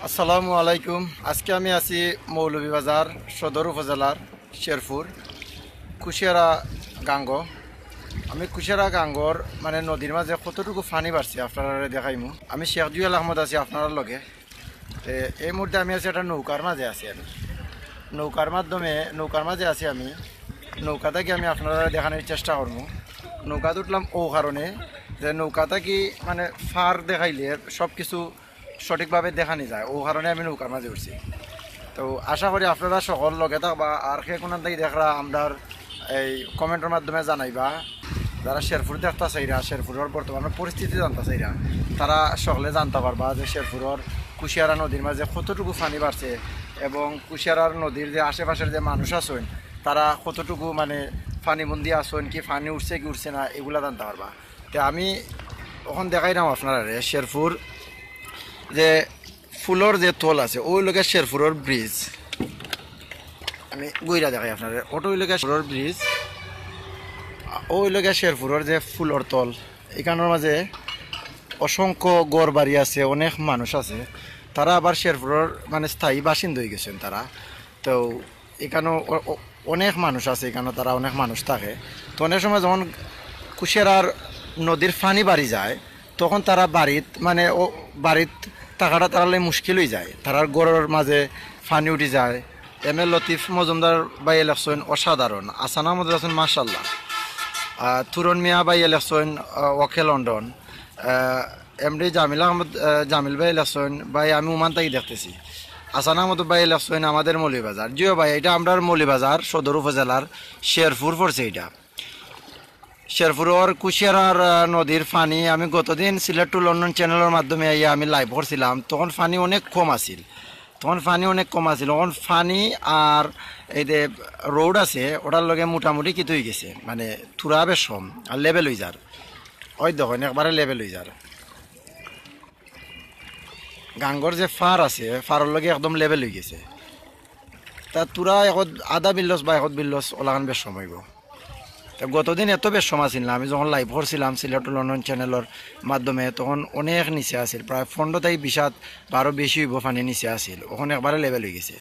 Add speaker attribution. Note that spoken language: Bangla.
Speaker 1: আসসালামু আলাইকুম। আজকে আমি আছি মৌলভীবাজার সদর উপজেলার শেরপুর কুশিয়ারা গাঙ্গ। আমি কুশিয়ারা গাঙ্গর মানে নদীর মাঝে কতটুকু পানি বাড়ছে আপনারা দেখাইমু। আমি শেখ জুয়েল আহমদ আছি আপনার লগে। এই মুহূর্তে আমি আছি একটা নৌকার মাঝে আছি। আমি নৌকার মাঝে আছি। আমি নৌকা থেকে আমি আপনারা দেখানোর চেষ্টা করবো। নৌকা উঠলাম ও কারণে যে নৌকাটা কি মানে ফার দেখাইলে সব কিছু সঠিকভাবে দেখানি যায়, ও কারণে আমি নৌকার মাঝে উঠছি। তো আশা করি আপনারা সকল লগে থাকবা আর সে কোন থেকে দেখরা আমরা এই কমেন্টের মাধ্যমে জানাইবা। যারা শেরপুর দেখতে চাইরা, শেরপুরের বর্তমান পরিস্থিতি জানতে চাইরা, তারা সকলে জানতে পারবা যে শেরপুরের কুশিয়ারা নদীর মাঝে কতটুকু পানি বাড়ছে এবং কুশিয়ারার নদীর যে আশেপাশের যে মানুষ আছেন তারা কতটুকু মানে পানিবন্দি আছেন, কি পানি উঠছে কি উঠছে না, এগুলা জানতে পারবা। তো আমি ওখান দেখাইলাম আপনারা শেরপুর যে ফুলর যে তোল আছে ওই লোকের শেরপুরের ব্রিজ। আমি গইরা দেখাই আপনার ওটা ওই লোকের শেরপুরের ব্রিজ, ওই লোকের শেরপুরের যে ফুলর তল। এখানের মাঝে অসংখ্য গড় বাড়ি আছে, অনেক মানুষ আছে। তারা আবার শেরপুরের মানে স্থায়ী বাসিন্দা হয়ে গেছেন তারা। তো এখানেও অনেক মানুষ আছে, এখানে তারা অনেক মানুষ থাকে। তো অনেক সময় যখন কুশিয়ারার নদীর পানি বাড়ি যায় তখন তারা বাড়িত মানে ও বাড়িত টাকাটা তারালে মুশকিল হয়ে যায়। তারার গড়ের মাঝে পানি উঠে যায়। M A Latif Majumdar by election অসাধারণ, আসানা মজুর আছেন মার্শাল্লাহ, Turan Mia by election okay London, MD Jamil Ahmed Jamil ভাই ইলেকশন ভাই আমি উমান তাই দেখতেছি। আসান আহমদ ভাই ইলেকশন আমাদের মৌলভীবাজার। জিও ভাই এটা আমরা মৌলভীবাজার সদর উপজেলার শেরপুর পড়ছে। এটা শেরপুরের কুশিয়ারার নদীর পানি আমি গতদিন সিলেট টু লন্ডন চ্যানেলের মাধ্যমে আমি লাইভ করছিলাম। তখন পানি অনেক কম আছিল, তখন পানি আর এই যে রোড আছে ওটার লগে মোটামুটি কিত হয়ে গেছে, মানে থুরা বেশ কম আর লেভেল হয়ে যার। ওই দেখুন একবারে লেভেল হয়ে যার। গাঙ্গর যে ফার আছে ফারের লগে একদম লেভেল হয়ে গেছে। তা তোরা এখন আধা বিল্লস বা এখন বিল্লস ওলাগান বেশ সময় গো। গতদিন এত বেশ সময় ছিল না, আমি যখন লাইভ করছিলাম সিলেট লন্ডন চ্যানেলের মাধ্যমে তখন অনেক নিচে আছিল, প্রায় 15 থেকে 20 বা আরও বেশি হইব পানি নিচে আছিল। ওখানে একবারে লেভেল হয়ে গেছে।